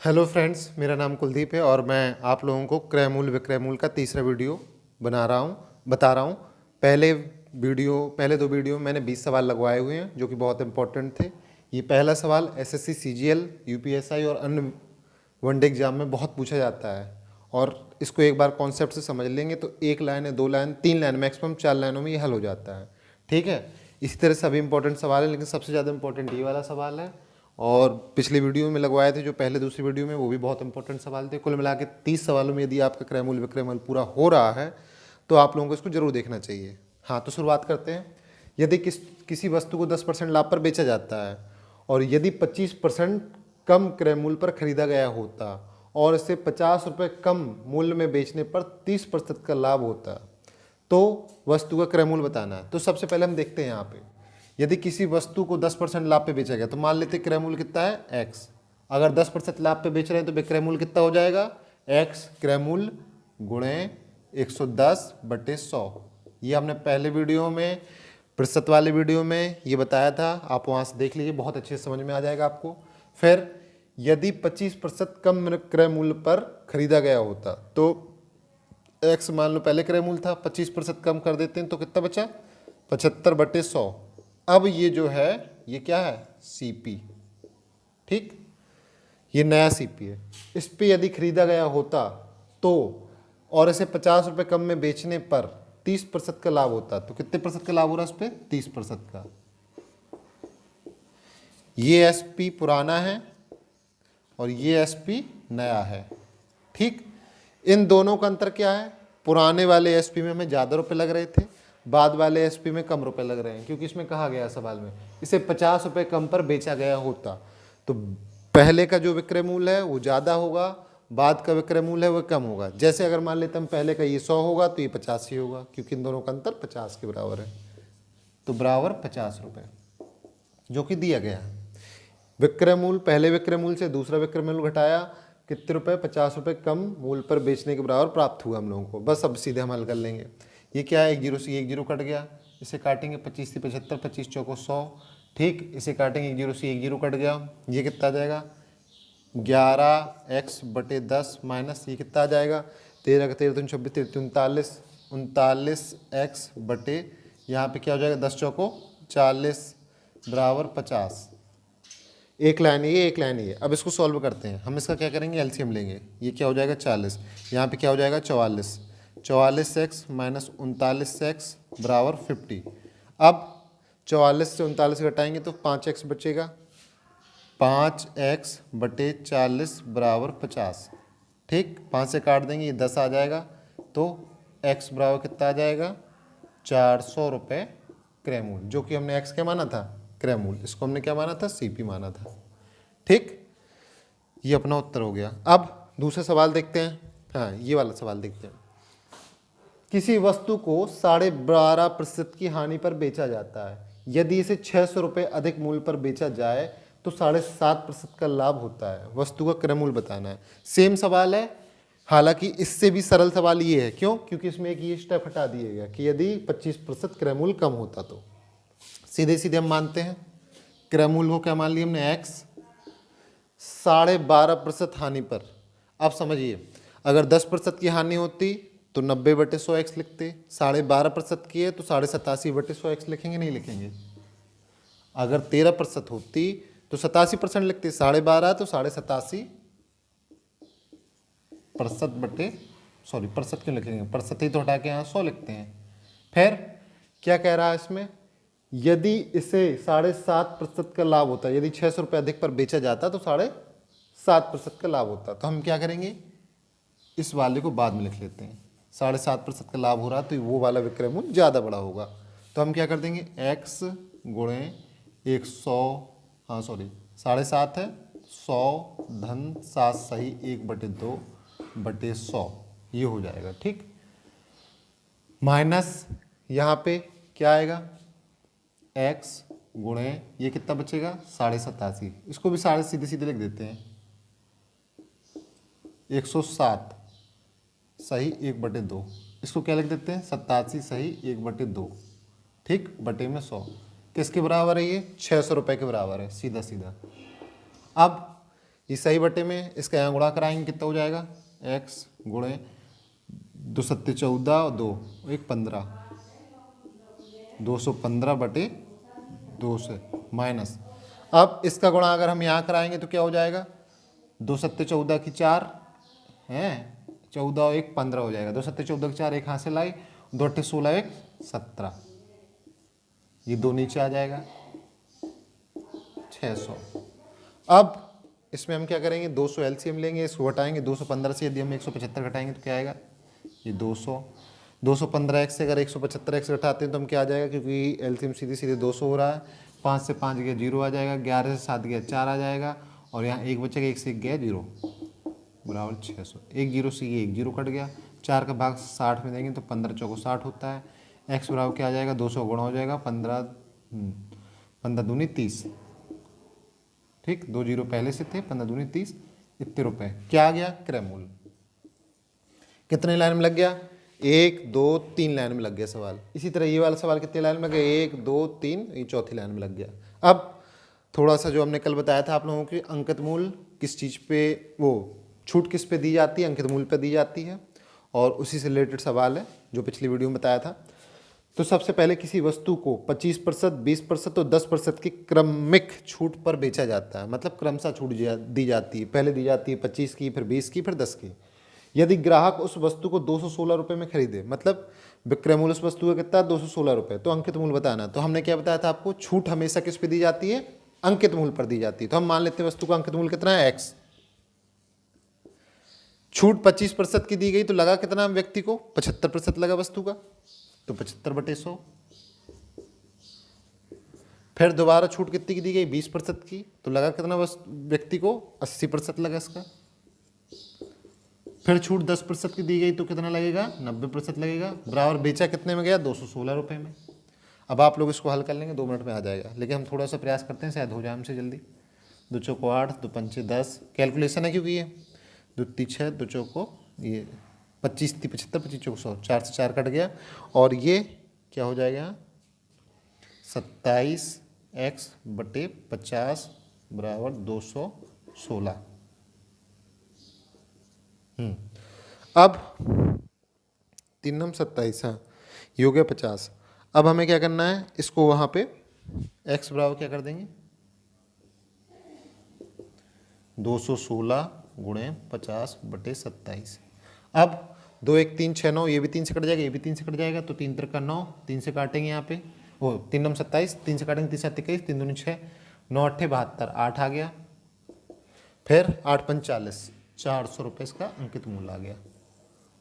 Hello friends, मेरा नाम कुलदीप है और मैं आप लोगों को क्रयमूल विक्रयमूल का तीसरा वीडियो बता रहा हूँ। पहले दो वीडियो मैंने 20 सवाल लगवाए हुए हैं जो कि बहुत इंपॉर्टेंट थे। ये पहला सवाल एसएससी सीजीएल यूपीएसआई और अन्य वनडे एग्जाम में बहुत पूछा जाता है और इसको एक बार कॉन्सेप्ट से समझ लेंगे तो एक लाइन है, दो लाइन, तीन लाइन, मैक्सिमम 4 लाइनों में ये हल हो जाता है। ठीक है, इसी तरह सभी इंपॉर्टेंट सवाल है, लेकिन सबसे ज़्यादा इंपॉर्टेंट ये वाला सवाल है। और पिछली वीडियो में लगवाए थे जो पहले दूसरी वीडियो में, वो भी बहुत इंपॉर्टेंट सवाल थे। कुल मिला के 30 सवालों में यदि आपका क्रयमूल विक्रयमूल पूरा हो रहा है तो आप लोगों को इसको जरूर देखना चाहिए। हाँ, तो शुरुआत करते हैं। यदि किसी वस्तु को 10% लाभ पर बेचा जाता है और यदि 25% कम क्रयमूल पर खरीदा गया होता और इसे 50 रुपये कम मूल्य में बेचने पर 30% का लाभ होता तो वस्तु का क्रयमूल बताना है। तो सबसे पहले हम देखते हैं यहाँ पे, यदि किसी वस्तु को 10% लाभ पे बेचा गया तो मान लेते क्रयमूल कितना है x। अगर 10% लाभ पे बेच रहे हैं तो विक्रयमूल कितना हो जाएगा x क्रयमूल गुणे 110/100। ये हमने पहले वीडियो में, प्रतिशत वाले वीडियो में ये बताया था, आप वहाँ से देख लीजिए, बहुत अच्छे से समझ में आ जाएगा आपको। फिर यदि 25% कम क्रयमूल्य पर खरीदा गया होता तो x मान लो पहले क्रयमूल था, 25% कम कर देते हैं तो कितना बचा 75/100। अब ये जो है ये क्या है CP, ठीक, ये नया CP है। इस पे यदि खरीदा गया होता तो और इसे 50 रुपये कम में बेचने पर 30% का लाभ होता तो कितने प्रतिशत का लाभ हो रहा है इस पर 30% का। ये SP पुराना है और ये SP नया है, ठीक। इन दोनों का अंतर क्या है, पुराने वाले SP में हमें ज़्यादा रुपए लग रहे थे, बाद वाले SP में कम रुपए लग रहे हैं, क्योंकि इसमें कहा गया सवाल में इसे 50 रुपये कम पर बेचा गया होता तो पहले का जो विक्रय मूल्य है वो ज़्यादा होगा, बाद का विक्रय मूल्य है वो कम होगा। जैसे अगर मान लेते हम पहले का ये 100 होगा तो ये 50 ही होगा, क्योंकि इन दोनों का अंतर 50 के बराबर है, तो बराबर 50 रुपये जो कि दिया गया है। विक्रय मूल्य, पहले विक्रय मूल्य से दूसरा विक्रय मूल्य घटाया, कितने रुपए 50 रुपये कम मूल्य पर बेचने के बराबर प्राप्त हुआ हम लोगों को। बस अब सीधे हम हल कर लेंगे। ये क्या है, 1 0 से 1 0 कट गया, इसे काटेंगे 25 से 75, 25 चौको 100, ठीक। इसे काटेंगे 1 0 से 1 0 कट गया, ये कितना आ जाएगा 11x/10 माइनस ये कितना आ जाएगा 13 का 13 3 26 39, 39x बटे यहाँ पे क्या हो जाएगा 10 चौको 40 बराबर 50। एक लाइन ये, एक लाइन ये। अब इसको सॉल्व करते हैं हम। इसका क्या करेंगे, एलसीएम लेंगे। ये क्या हो जाएगा 40, यहाँ पे क्या हो जाएगा 44, 44x माइनस 39x बराबर 50। अब 44 से 39 घटाएंगे तो 5x बचेगा, 5x बटे 40 बराबर 50, ठीक। 5 से काट देंगे, ये 10 आ जाएगा, तो x बराबर कितना आ जाएगा 400 रुपये क्रयमूल, जो कि हमने x क्या माना था क्रयमूल, इसको हमने क्या माना था CP माना था, ठीक। ये अपना उत्तर हो गया। अब दूसरा सवाल देखते हैं। हाँ, ये वाला सवाल देखते हैं। किसी वस्तु को 12.5% की हानि पर बेचा जाता है, यदि इसे 600 रुपये अधिक मूल्य पर बेचा जाए तो 7.5% का लाभ होता है। वस्तु का क्रयमूल्य बताना है। सेम सवाल है, हालांकि इससे भी सरल सवाल ये है, क्यों, क्योंकि इसमें एक ये स्टेप हटा दिया गया कि यदि 25% क्रयमूल्य कम होता तो। सीधे सीधे हम मानते हैं, क्रयमूल्य को क्या मान लिया हमने x, 12.5% हानि पर। अब समझिए, अगर 10% की हानि होती तो 90/100x लिखते, 12.5% की है तो 87/100x लिखेंगे, नहीं लिखेंगे। अगर 13% होती तो 87% लिखते, 12.5 तो 87% प्रतिशत क्यों लिखेंगे, प्रतिशत ही तो हटा के यहाँ 100 लिखते हैं। फिर क्या कह रहा है इसमें, यदि इसे 7.5% का लाभ होता है, यदि 600 रुपये अधिक पर बेचा जाता तो 7.5% का लाभ होता। तो हम क्या करेंगे, इस वाले को बाद में लिख लेते हैं। 7.5% का लाभ हो रहा तो वो वाला विक्रय मूल्य ज़्यादा बड़ा होगा, तो हम क्या कर देंगे x गुणे 100, हाँ सॉरी 7.5 है, 100 धन 7 सही 1/2/100 ये हो जाएगा, ठीक। माइनस यहाँ पे क्या आएगा x गुणे ये कितना बचेगा 87.5, इसको भी साढ़े सीधे सीधे लिख देते हैं, 107 सही 1/2, इसको क्या लिख देते हैं 87 सही 1/2, ठीक, बटे में 100। किसके बराबर है ये 600 रुपये के बराबर है, सीधा सीधा। अब ये सही बटे में इसका यहाँ गुणा कराएंगे कितना हो जाएगा, एक्स गुणे 2 सत्ते 14 और 2 1 15, 215 बटे 2 से माइनस। अब इसका गुणा अगर हम यहाँ कराएंगे तो क्या हो जाएगा, 2 सत्ते 14 की 4 हैं, 14 और 1 15 हो जाएगा। 2 सत्ते 14 की 4 एक हाथ से लाई, 2 अट्ठे 16 1 17, ये 2 नीचे आ जाएगा 600। अब इसमें हम क्या करेंगे, 200 एलसीएम लेंगे, इसको घटाएंगे 215 से यदि हम 175 घटाएंगे तो क्या आएगा, ये 200। 215 एक्स से अगर 175 एक्स घटाते हैं तो हम क्या आ जाएगा, क्योंकि एलसीएम सीधे सीधे 200 हो रहा है, 5 से 5 गया 0 आ जाएगा, 11 से 7 गया 4 आ जाएगा, और यहाँ एक बचेगा, 1 से 1 गया 0 बराबर 600। एक 0 से ये 1 0 कट गया, 4 का भाग 60 में देंगे तो 15 चौको 60 होता है। एक्स बराबर क्या आ जाएगा, 200 गुणा हो जाएगा 15 दूनी 30, ठीक, 2 0 पहले से थे, 15 दूनी 30, इतने रुपए क्या आ गया, क्रय मूल्य। कितने लाइन में लग गया, 1 2 3 लाइन में लग गया सवाल। इसी तरह ये वाला सवाल कितने लाइन में लग गया, 1 2 3, ये चौथी लाइन में लग गया। अब थोड़ा सा जो हमने कल बताया था आप लोगों की, अंकित मूल्य किस चीज़ पे, वो छूट किस पे दी जाती है, अंकित मूल्य पे दी जाती है, और उसी से रिलेटेड सवाल है जो पिछली वीडियो में बताया था। तो सबसे पहले किसी वस्तु को 25%, 20% और 10% की क्रमिक छूट पर बेचा जाता है, मतलब क्रमशः छूट दी जाती है। पहले दी जाती है 25 की, फिर 20 की, फिर 10 की। यदि ग्राहक उस वस्तु को 216 रुपये में खरीदे, मतलब विक्रय मूल्य उस वस्तु का कितना, 216 रुपये, तो अंकित मूल्य बताना। तो हमने क्या बताया था आपको, छूट हमेशा किस पे दी जाती है, अंकित मूल्य पर दी जाती है। तो हम मान लेते हैं वस्तु का अंकित मूल्य कितना है, एक्स। छूट 25% की दी गई तो लगा कितना व्यक्ति को, 75% लगा वस्तु का, तो 75/100। फिर दोबारा छूट कितनी की दी गई, 20% की, तो लगा कितना व्यक्ति को, 80% लगा इसका। फिर छूट 10% की दी गई तो कितना लगेगा, 90% लगेगा, बराबर बेचा कितने में गया, 216 रुपये में। अब आप लोग इसको हल कर लेंगे, 2 मिनट में आ जाएगा, लेकिन हम थोड़ा सा प्रयास करते हैं, शायद हो जाए हमसे जल्दी। 2 चौको 8, 2 पंचे 10, कैलकुलेशन है क्योंकि ये 2 3 6, 2 चौको ये 25 3 75, 25 चौको 100, 4 से 4 कट गया, और ये क्या हो जाएगा, 27x/50 बराबर 216। अब 3 9 27, हाँ ये हो गया 50। अब हमें क्या करना है, इसको वहाँ पे x बराबर क्या कर देंगे, 216 गुणे 50/27। अब 2 1 3 6 9, ये भी 3 से कट जाएगा, ये भी 3 से कट जाएगा, तो 3 3 9, 3 से काटेंगे यहाँ पे, वो 3 9 27, 3 से काटेंगे, 3 7 21, 3 2 6, 9 8 72, 8 आ गया, फिर 8 5 40, 400 रुपये इसका अंकित मूल्य आ गया।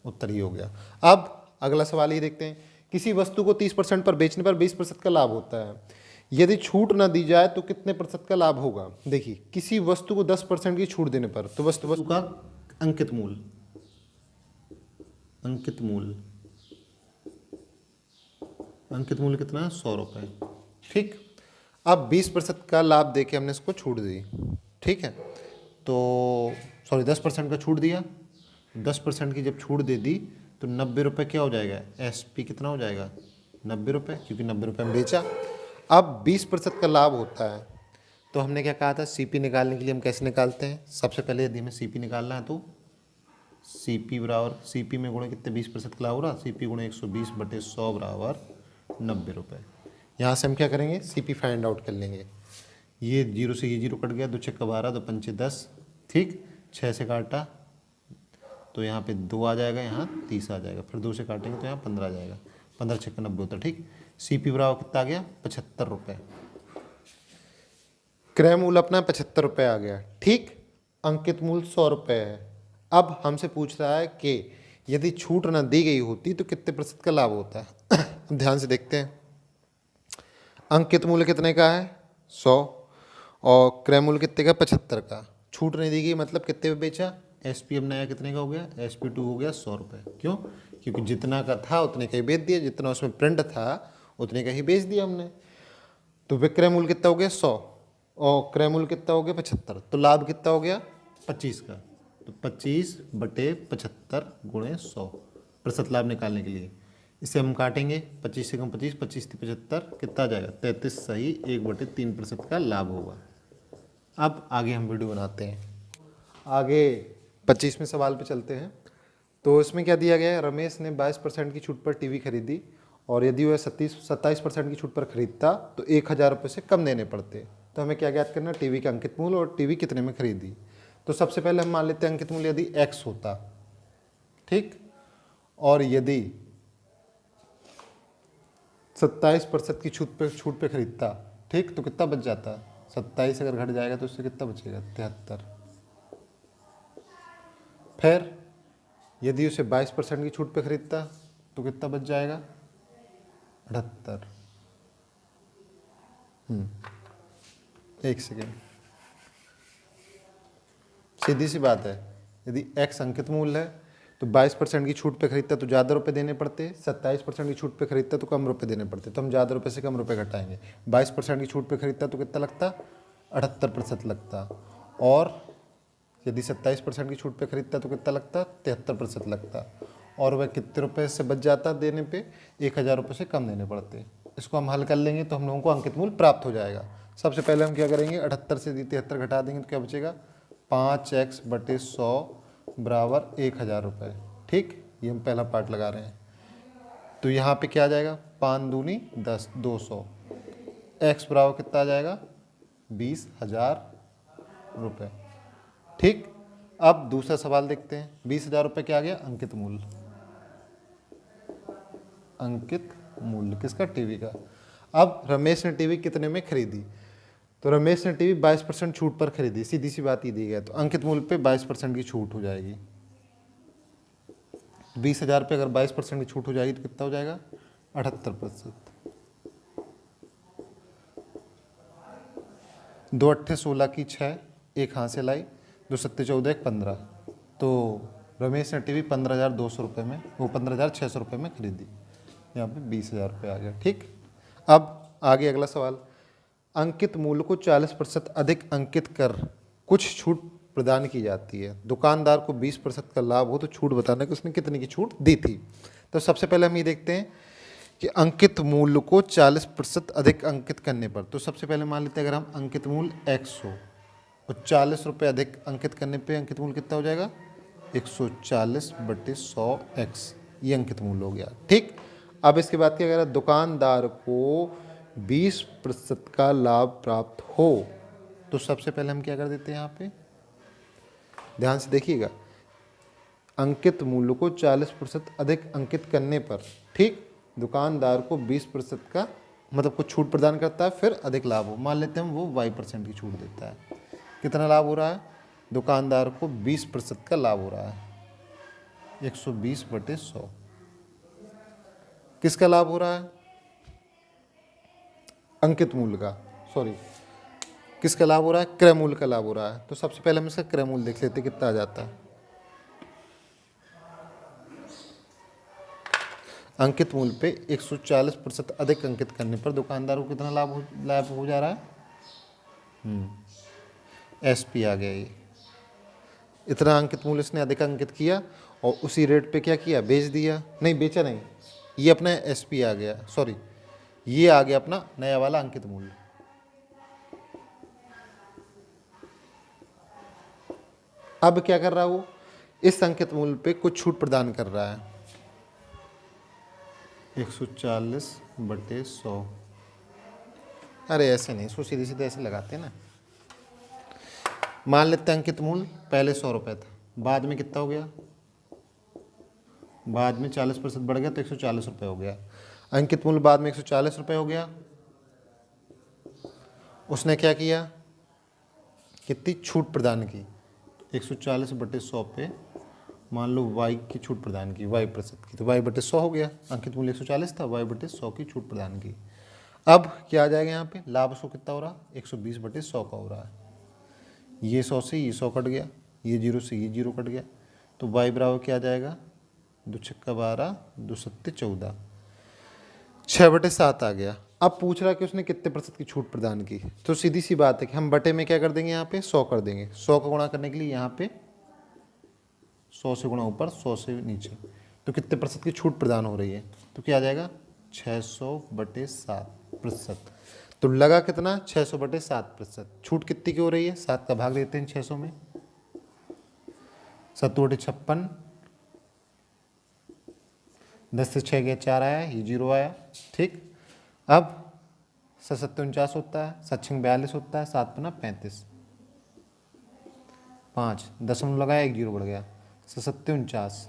उत्तर ही हो गया। अब अगला सवाल ये देखते हैं, किसी वस्तु को 30% पर बेचने पर 20% का लाभ होता है, यदि छूट ना दी जाए तो कितने प्रतिशत का लाभ होगा। देखिए, किसी वस्तु को 10% की छूट देने पर, तो वस्तु का अंकित मूल्य, अंकित मूल्य कितना है, 100 रुपये, ठीक। अब 20% का लाभ देके हमने इसको छूट दी, ठीक है, तो सॉरी 10% का छूट दिया, 10% की जब छूट दे दी तो 90 रुपये क्या हो जाएगा, एसपी कितना हो जाएगा, 90 रुपये, क्योंकि 90 रुपये में बेचा। अब 20% का लाभ होता है, तो हमने क्या कहा था, सीपी निकालने के लिए हम कैसे निकालते हैं, सबसे पहले यदि हमें सीपी निकालना है तो सीपी बराबर, सीपी में गुणे कितने 20% का लाभ हो रहा, सीपी गुणे 120/100 बराबर 90 रुपये। यहाँ से हम क्या करेंगे, सीपी फाइंड आउट कर लेंगे। ये 0 से ये 0 कट गया, 2 6 12, 2 पंचे 10, ठीक, 6 से काटा तो यहाँ पे 2 आ जाएगा, यहाँ 30 आ जाएगा, फिर 2 से काटेंगे तो यहाँ 15 आ जाएगा, 15 6 90 होता है, ठीक। सीपी बराबर कितना आ गया, 75 रुपये। क्रय मूल्य अपना 75 रुपये आ गया, ठीक। अंकित मूल्य 100 रुपये है। अब हमसे पूछ रहा है कि यदि छूट न दी गई होती तो कितने प्रतिशत का लाभ होता है। ध्यान से देखते हैं, अंकित मूल्य कितने का है, 100, और क्रय मूल्य कितने का, 75 का। छूट नहीं दी गई मतलब कितने पे बेचा, एसपी अब नया कितने का हो गया, SP2 हो गया 100 रुपये। क्यों, क्योंकि जितना का था उतने का ही बेच दिया, जितना उसमें प्रिंट था उतने का ही बेच दिया हमने। तो विक्रय मूल्य कितना हो गया, 100, और क्रय मूल्य कितना हो गया, 75, तो लाभ कितना हो गया, 25 का। तो 25/75 गुणे 100 प्रतिशत लाभ निकालने के लिए इसे हम काटेंगे, 25 से कम 25, 25 से 75 कितना आ जाएगा, 33 सही 1/3% का लाभ होगा। अब आगे हम वीडियो बनाते हैं। आगे 25वें सवाल पे चलते हैं। तो इसमें क्या दिया गया है, रमेश ने 22% की छूट पर टीवी खरीदी और यदि वह 27% की छूट पर खरीदता तो 1000 रुपये से कम देने पड़ते। तो हमें क्या ज्ञात करना, टीवी का अंकित मूल्य और टीवी कितने में खरीदी। तो सबसे पहले हम मान लेते हैं अंकित मूल्य यदि x होता, ठीक, और यदि 27% की छूट पे खरीदता, ठीक, तो कितना बच जाता, 27 अगर घट जाएगा तो उससे कितना बचेगा, 73। फिर यदि उसे 22% की छूट पे खरीदता तो कितना बच जाएगा, 78। एक सेकेंड, सीधी सी बात है, यदि x अंकित मूल्य है तो 22% की छूट पे खरीदता तो ज़्यादा रुपए देने पड़ते, 27% की छूट पे खरीदता तो कम रुपए देने पड़ते। तो हम ज़्यादा रुपए से कम रुपए घटाएंगे। 22% की छूट पे खरीदता तो कितना लगता, 78% लगता, और यदि 27% की छूट पे खरीदता तो कितना लगता, 73% लगता, और वह कितने रुपए से बच जाता देने पे, 1000 रुपये से कम देने पड़ते। इसको हम हल कर लेंगे तो हम लोगों को अंकित मूल्य प्राप्त हो जाएगा। सबसे पहले हम क्या करेंगे, 78 से 73 घटा देंगे तो क्या बचेगा, 5x/100 बराबर 1000 रुपये। ठीक, ये हम पहला पार्ट लगा रहे हैं। तो यहाँ पे क्या आ जाएगा, 5 दूनी 10, 200, x बराबर कितना आ जाएगा, 20,000 रुपये। ठीक, अब दूसरा सवाल देखते हैं। 20,000 रुपये क्या आ गया, अंकित मूल्य। अंकित मूल्य किसका, टीवी का। अब रमेश ने टीवी कितने में खरीदी, तो रमेश ने टीवी 22% छूट पर खरीदी, सीधी सी बात ही दी गई। तो अंकित मूल्य पे 22% की छूट हो जाएगी। 20,000 पे अगर 22% की छूट हो जाएगी तो कितना हो जाएगा, 78%। 2 अट्ठे 16 की 6, एक हाथ से लाई, 2 सत्ते 14, 1 15। तो रमेश ने टीवी 15,200 रुपये में, वो 15,600 रुपये में खरीदी। यहाँ पे 20,000 रुपये आ गया। ठीक, अब आगे अगला सवाल, अंकित मूल्य को 40% अधिक अंकित कर कुछ छूट प्रदान की जाती है। दुकानदार को 20% का लाभ हो तो छूट बताना कि उसने कितने की छूट दी थी। तो सबसे पहले हम ये देखते हैं कि अंकित मूल्य को 40% अधिक अंकित करने पर, तो सबसे पहले मान लेते हैं अगर हम अंकित मूल्य x हो और 40 रुपये अधिक अंकित करने पे अंकित मूल्य कितना हो जाएगा, 140/100x, ये अंकित मूल्य हो गया। ठीक, अब इसके बाद क्या कह रहा है, दुकानदार को 20% का लाभ प्राप्त हो। तो सबसे पहले हम क्या कर देते हैं, यहाँ पे ध्यान से देखिएगा, अंकित मूल्य को 40% अधिक अंकित करने पर, ठीक, दुकानदार को 20% का मतलब कुछ छूट प्रदान करता है, फिर अधिक लाभ हो। मान लेते हैं हम वो y% की छूट देता है। कितना लाभ हो रहा है, दुकानदार को 20% का लाभ हो रहा है, 120/100। किसका लाभ हो रहा है, अंकित मूल्य का, सॉरी, किसका लाभ हो रहा है, क्रय मूल्य का लाभ हो रहा है। तो सबसे पहले हम इसका क्रय मूल्य देख लेते हैं कितना आ जाता है। अंकित मूल्य पे 140% अधिक अंकित करने पर दुकानदार को कितना लाभ हो जा रहा है, SP आ गया। ये इतना अंकित मूल्य इसने अधिक अंकित किया और उसी रेट पे क्या किया, बेच दिया, नहीं बेचा नहीं, ये अपना SP आ गया, सॉरी, ये आ गया अपना नया वाला अंकित मूल्य। अब क्या कर रहा है वो, इस अंकित मूल्य पे कुछ छूट प्रदान कर रहा है, 140/100। अरे ऐसे नहीं, इसको सीधे सीधे ऐसे लगाते हैं ना। मान लेते हैं अंकित मूल्य पहले 100 रुपये था, बाद में कितना हो गया, बाद में 40% बढ़ गया तो 140 रुपये हो गया। अंकित मूल्य बाद में 140 रुपये हो गया। उसने क्या किया, कितनी छूट प्रदान की, 140/100 पे मान लो y की छूट प्रदान की, y% की, तो y/100 हो गया। अंकित मूल्य 140 था, y/100 की छूट प्रदान की। अब क्या आ जाएगा यहाँ पे, लाभ उसको कितना हो रहा, 120/100 का हो रहा है। ये 100 से ये 100 कट गया, ये 0 से ये 0 कट गया, तो y बराबर क्या आ जाएगा, 2 छक्का 12, 2 सत्ते 14, 6/7 आ गया। अब पूछ रहा है कि उसने कितने % की छूट प्रदान की। तो सीधी सी बात है कि हम बटे में क्या कर देंगे, यहाँ पे 100 कर देंगे। 100 का गुणा करने के लिए यहाँ पे 100 से गुणा ऊपर 100 से नीचे, तो कितने % की छूट प्रदान हो रही है, तो क्या आ जाएगा, 600/7%। तो लगा कितना, 600/7%। छूट कितनी की हो रही है, 7 का भाग देते हैं 600 में, 7×56, 10 से 6 गया 4 आया, ये 0 आया। ठीक, अब 7×7 होता है, 7×6 42 होता है, 7×5 35, 5 दशमलव लगाया, 1 0 बढ़ गया, 7×7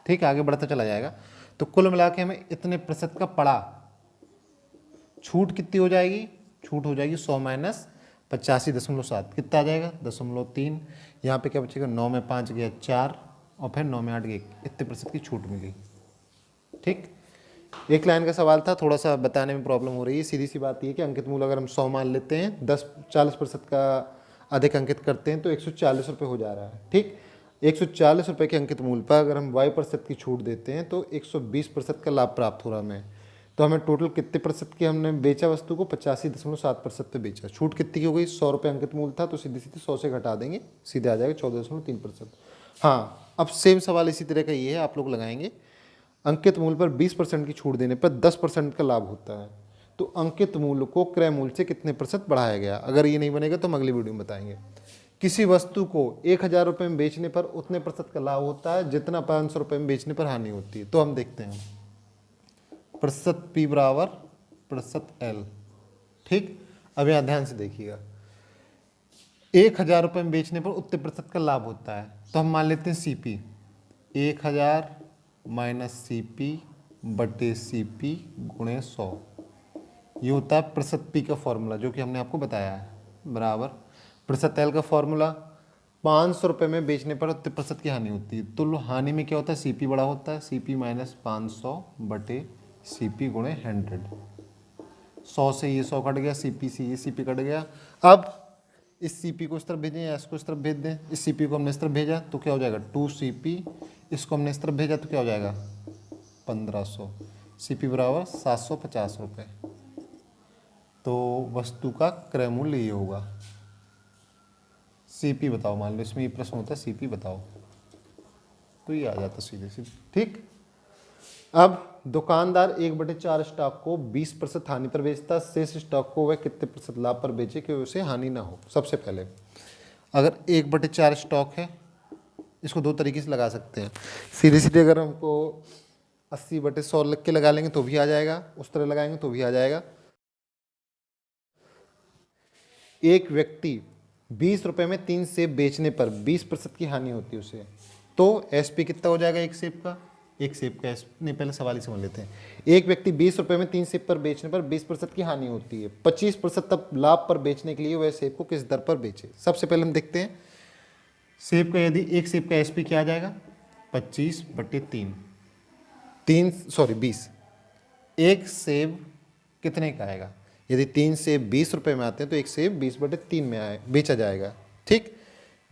ठीक है, आगे बढ़ता चला जाएगा। तो कुल मिला के हमें इतने प्रतिशत का पड़ा, छूट कितनी हो जाएगी, छूट हो जाएगी 100 माइनस 85.7, कितना आ जाएगा 0.3। यहाँ पे क्या बचेगा, 9 में 5 गया 4 और फिर 9 में 8 गया, इतने प्रतिशत की छूट मिली। ठीक, एक लाइन का सवाल था, थोड़ा सा बताने में प्रॉब्लम हो रही है। सीधी सी बात ये कि अंकित मूल अगर हम 100 मान लेते हैं, 40% का अधिक अंकित करते हैं तो 140 रुपये हो जा रहा है। ठीक, 140 रुपये के अंकित मूल पर अगर हम y% की छूट देते हैं तो 120% का लाभ प्राप्त हो रहा हमें। तो हमें टोटल कितने प्रतिशत की हमने बेचा वस्तु को, 85.7% पे बेचा। छूट कितनी की हो गई, 100 रुपये अंकित मूल था तो सीधे सीधे 100 से घटा देंगे, सीधे आ जाएगा 14.3%। हाँ, अब सेम सवाल इसी तरह का ये है, आप लोग लगाएंगे। अंकित मूल पर 20% की छूट देने पर 10% का लाभ होता है, तो अंकित मूल्य को क्रय मूल्य से कितने प्रतिशत बढ़ाया गया। अगर ये नहीं बनेगा तो हम अगली वीडियो में बताएंगे। किसी वस्तु को 1000 रुपये में बेचने पर उतने प्रतिशत का लाभ होता है जितना 500 रुपये में बेचने पर हानि होती है। तो हम देखते हैं प्रतिशत P बराबर प्रतिशत L। ठीक, अब यहाँ ध्यान से देखिएगा, 1000 रुपये में बेचने पर उतने प्रतिशत का लाभ होता है, तो हम मान लेते हैं CP 1000 माइनस CP बटे CP गुणे 100, ये होता है प्रतिशत P का फॉर्मूला जो कि हमने आपको बताया है, बराबर प्रतिशत L का फॉर्मूला 500 रुपये में बेचने पर उतने प्रतिशत की हानि होती है। तो हानि में क्या होता है, CP बड़ा होता है, CP माइनस 500 बटे CP गुणे 100, 100 से ये 100 कट गया, CP से ये CP कट गया। अब इस CP को इस तरफ भेजें या इसको इस तरफ भेज दें, इस CP को हमने इस तरफ भेजा तो क्या हो जाएगा 2CP, इसको हमने इस तरफ भेजा तो क्या हो जाएगा 1500, CP बराबर 750 रुपये। तो वस्तु का क्रय मूल्य ये होगा। CP बताओ, मान लो इसमें ये प्रश्न होता है CP बताओ, तो ये आ जाता सीधे सीधे। ठीक, अब दुकानदार 1/4 स्टॉक को 20% हानि पर बेचता, शेष स्टॉक को वह कितने प्रतिशत लाभ पर बेचे कि उसे हानि ना हो। सबसे पहले अगर 1/4 स्टॉक है, इसको दो तरीके से लगा सकते हैं। सीधे सीधे अगर हमको 80/100 लिख के लगा लेंगे तो भी आ जाएगा, उस तरह लगाएंगे तो भी आ जाएगा। एक व्यक्ति 20 रुपये में 3 सेब बेचने पर 20% की हानि होती है उसे, तो SP कितना हो जाएगा एक सेब का, एक सेब का नहीं, पहले सवाल ही समझ लेते हैं। एक व्यक्ति 20 रुपये में 3 सेब पर बेचने पर 20% की हानि होती है, 25% तक लाभ पर बेचने के लिए वह सेब को किस दर पर बेचे। सबसे पहले हम देखते हैं सेब का, यदि एक सेब का SP क्या आ जाएगा 25/3, 20, एक सेब कितने का आएगा, यदि 3 सेब 20 रुपये में आते हैं तो एक सेब 20/3 में बेचा जाएगा। ठीक,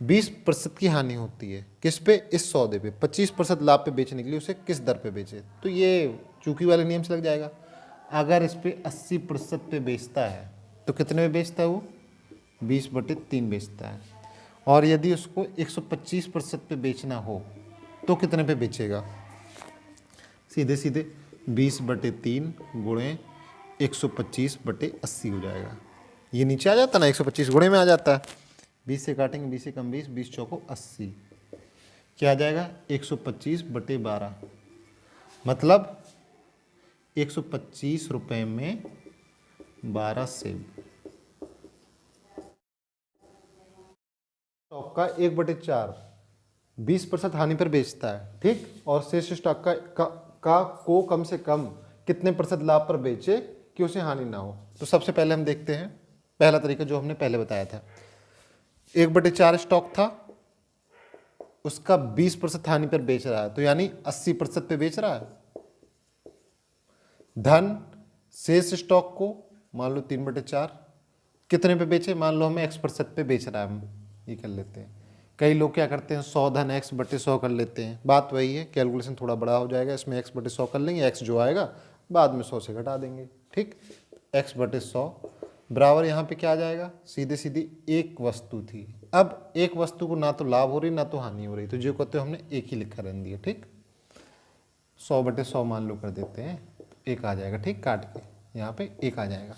20% की हानि होती है किस पे, इस सौदे पे। 25% लाभ पे बेचने के लिए उसे किस दर पे बेचे, तो ये चूकी वाले नियम से लग जाएगा। अगर इस पे 80% पे बेचता है तो कितने में बेचता है वो 20/3 बेचता है, और यदि उसको 125% पे बेचना हो तो कितने पे बेचेगा, सीधे सीधे 20/3 गुणे 125/80 हो जाएगा। ये नीचे आ जाता ना, 125 गुणे में आ जाता है, 20 से काटेंगे 20 से कम 20, 20 चौको 80, क्या आ जाएगा 125/12, मतलब 125 रुपये में 12 सेब। स्टॉक का 1/4 20% हानि पर बेचता है, ठीक, और शेष स्टॉक को कम से कम कितने प्रतिशत लाभ पर बेचे कि उसे हानि ना हो। तो सबसे पहले हम देखते हैं पहला तरीका जो हमने पहले बताया था, 1/4 स्टॉक था, उसका 20% हानि पर बेच रहा है, तो यानी 80% पे बेच रहा है। धन शेष स्टॉक को मान लो 3/4 कितने पे बेचे, मान लो हमें X% पे बेच रहा है, हम ये कर लेते हैं। कई लोग क्या करते हैं 100 धन X/100 कर लेते हैं, बात वही है, कैलकुलेशन थोड़ा बड़ा हो जाएगा, इसमें X/100 कर लेंगे, X जो आएगा बाद में 100 से घटा देंगे। ठीक, X/100 बराबर यहाँ पे क्या आ जाएगा, सीधे सीधी एक वस्तु थी, अब एक वस्तु को ना तो लाभ हो रही ना तो हानि हो रही, तो जो कहते हो हमने एक ही लिखा रहने दिया। ठीक, 100/100 मान लो कर देते हैं, एक आ जाएगा। ठीक, काट के यहाँ पे एक आ जाएगा।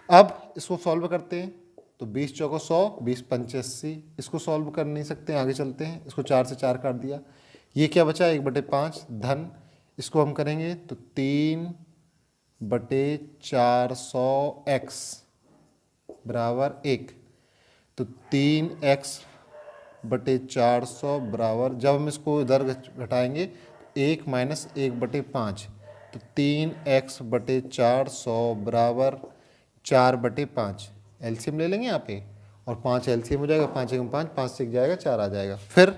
अब इसको सॉल्व करते हैं, तो 20 चौको 100, 20 पंचे 80। इसको सॉल्व कर नहीं सकते, आगे चलते हैं। इसको 4 से 4 काट दिया, ये क्या बचा 1/5 धन, इसको हम करेंगे तो 3/400x बराबर 1। तो 3x/400 बराबर, जब हम इसको इधर घटाएंगे 1 - 1/5, तो 3x/400 बराबर 4/5। एलसीएम ले लेंगे यहाँ पे, और 5 एलसीएम हो जाएगा, 5 × 5, 5 से 1 जाएगा 4 आ जाएगा। फिर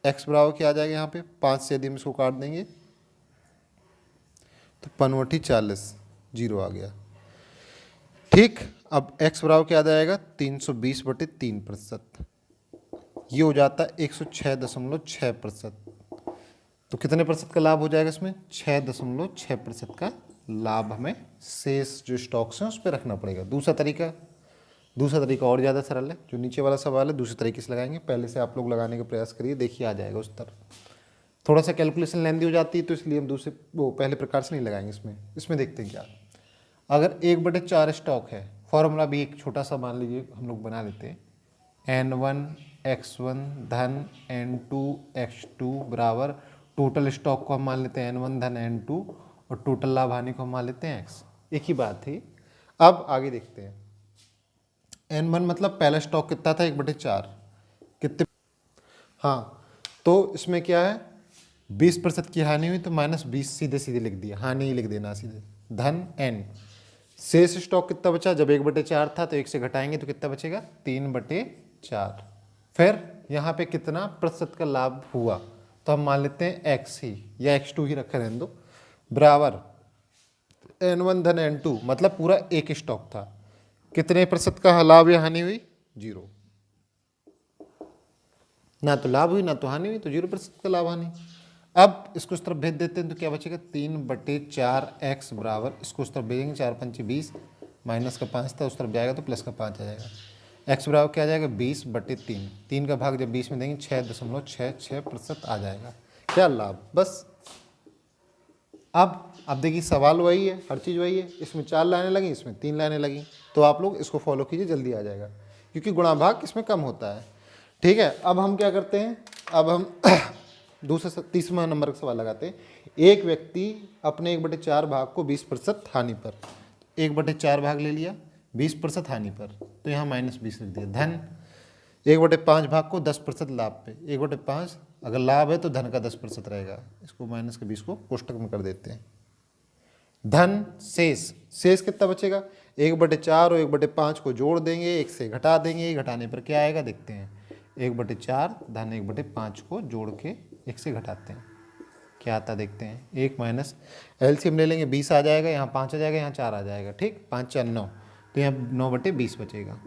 x बराबर क्या आ जाएगा यहाँ पे, 5 से यदि हम इसको काट देंगे तो 5/40 0 आ गया। ठीक, अब x बराबर क्या आ जाएगा 320/3%, ये हो जाता है 106.6%। तो कितने प्रतिशत का लाभ हो जाएगा इसमें, 6.6% का लाभ हमें शेष जो स्टॉक्स हैं उस पर रखना पड़ेगा। दूसरा तरीका और ज़्यादा सरल है, जो नीचे वाला सवाल है दूसरे तरीके से लगाएंगे। पहले से आप लोग लगाने का प्रयास करिए, देखिए आ जाएगा उत्तर। थोड़ा सा कैलकुलेशन लेंदी हो जाती है, तो इसलिए हम पहले प्रकार से नहीं लगाएंगे इसमें देखते हैं क्या। अगर 1/4 स्टॉक है, फॉर्मूला भी एक छोटा सा मान लीजिए हम लोग बना लेते हैं, N1x1 धन N2 x2 बराबर, टोटल स्टॉक को हम मान लेते हैं N1 धन N2, और टोटल लाभ हानि को हम मान लेते हैं x। एक ही बात थी। अब आगे देखते हैं, N1 मतलब पहला स्टॉक कितना था 1/4 कितने, हाँ तो इसमें क्या है 20% की हानि हुई, तो -20 सीधे सीधे लिख दिया, हानि ही लिख देना सीधे, धन n। शेष स्टॉक कितना बचा, जब 1/4 था तो 1 से घटाएंगे तो कितना बचेगा 3/4। फिर यहाँ पे कितना प्रतिशत का लाभ हुआ, तो हम मान लेते हैं x ही या x2 ही रखे रहने दो, बराबर N1 धन N2 मतलब पूरा एक स्टॉक था, कितने प्रतिशत का लाभ या हानि हुई 0, ना तो लाभ हुई ना तो हानि हुई, तो 0% का लाभ हानि। अब इसको इस तरफ भेज देते हैं तो क्या बचेगा 3/4x बराबर, इसको उस तरफ भेजेंगे 4 × 5 = 20, माइनस का 5 था उस तरफ जाएगा तो प्लस का 5 आ जाएगा। x बराबर क्या आ जाएगा 20/3, 3 का भाग जब 20 में देंगे 6.66% आ जाएगा। क्या लाभ, बस। अब देखिए सवाल वही है, हर चीज़ वही है, इसमें 4 लाइनें लगी, इसमें 3 लाइनें लगी, तो आप लोग इसको फॉलो कीजिए, जल्दी आ जाएगा, क्योंकि गुणा भाग इसमें कम होता है। ठीक है, अब हम क्या करते हैं, अब हम तीसरा नंबर का सवाल लगाते हैं। एक व्यक्ति अपने 1/4 भाग को 20% हानि पर, 1/4 भाग ले लिया 20% हानि पर, तो यहाँ -20 लिख दिया, धन 1/5 भाग को 10% लाभ पे, 1/5 अगर लाभ है तो धन का 10% रहेगा, इसको -20 को कोष्टक में कर देते हैं, धन शेष कितना बचेगा 1/4 और 1/5 को जोड़ देंगे, 1 से घटा देंगे, घटाने पर क्या आएगा देखते हैं, 1/4 धन 1/5 को जोड़ के 1 से घटाते हैं, क्या आता देखते हैं, 1 माइनस एलसीएम ले लेंगे 20 आ जाएगा, यहाँ 5 आ जाएगा, यहाँ 4 आ जाएगा। ठीक, 5 4 9, तो यहाँ 9/20 बचेगा।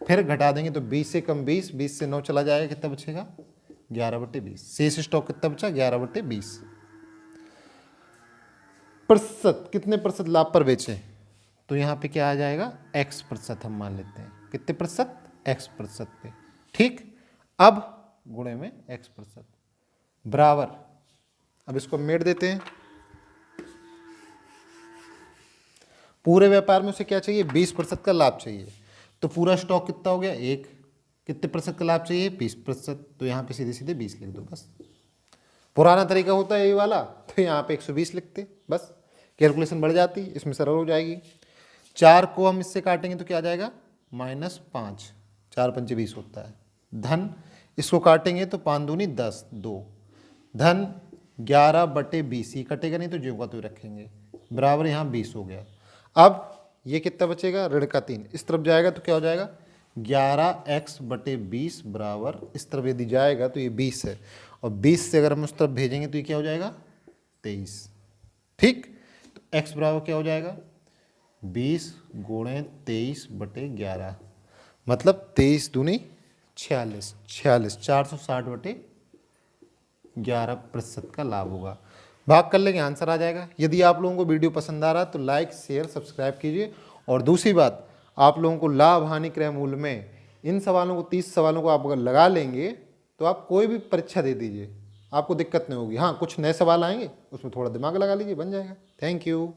फिर घटा देंगे तो 20 से कम 20, 20 से 9 चला जाएगा, कितना बचेगा 11/20। शेष स्टॉक कितना बचा 11/20। प्रतिशत, कितने प्रतिशत लाभ पर बेचें, तो यहाँ पे क्या आ जाएगा x% हम मान लेते हैं, कितने प्रतिशत x% पे। ठीक, अब गुणे में x% बराबर, अब इसको मेट देते हैं, पूरे व्यापार में उसे क्या चाहिए 20% का लाभ चाहिए, तो पूरा स्टॉक कितना हो गया 1, कितने प्रतिशत का लाभ चाहिए 20%, तो यहाँ पे सीधे सीधे 20 लिख दो बस। पुराना तरीका होता है ये वाला, तो यहाँ पे 120 लिखते, बस कैलकुलेशन बढ़ जाती, इसमें सरल हो जाएगी। 4 को हम इससे काटेंगे तो क्या आ जाएगा -5, 4 × 5 = 20 होता है, धन इसको काटेंगे तो 5 दूनी 10 2, धन 11/20, ही कटेगा नहीं तो जो का तो रखेंगे, बराबर यहाँ 20 हो गया। अब ये कितना बचेगा ऋण का 3, इस तरफ जाएगा तो क्या हो जाएगा 11x/20 बराबर, इस तरफ यदि जाएगा तो ये 20 है, और 20 से अगर हम उस तरफ भेजेंगे तो ये क्या हो जाएगा 23। ठीक, तो x बराबर क्या हो जाएगा 20 × 23/11, मतलब 23 दूनी 46, 460/11% का लाभ होगा। भाग कर लेंगे आंसर आ जाएगा। यदि आप लोगों को वीडियो पसंद आ रहा है तो लाइक शेयर सब्सक्राइब कीजिए। और दूसरी बात, आप लोगों को लाभ हानि क्रय मूल्य में इन सवालों को 30 सवालों को आप अगर लगा लेंगे तो आप कोई भी परीक्षा दे दीजिए, आपको दिक्कत नहीं होगी। हाँ, कुछ नए सवाल आएंगे उसमें थोड़ा दिमाग लगा लीजिए, बन जाएगा। Thank you.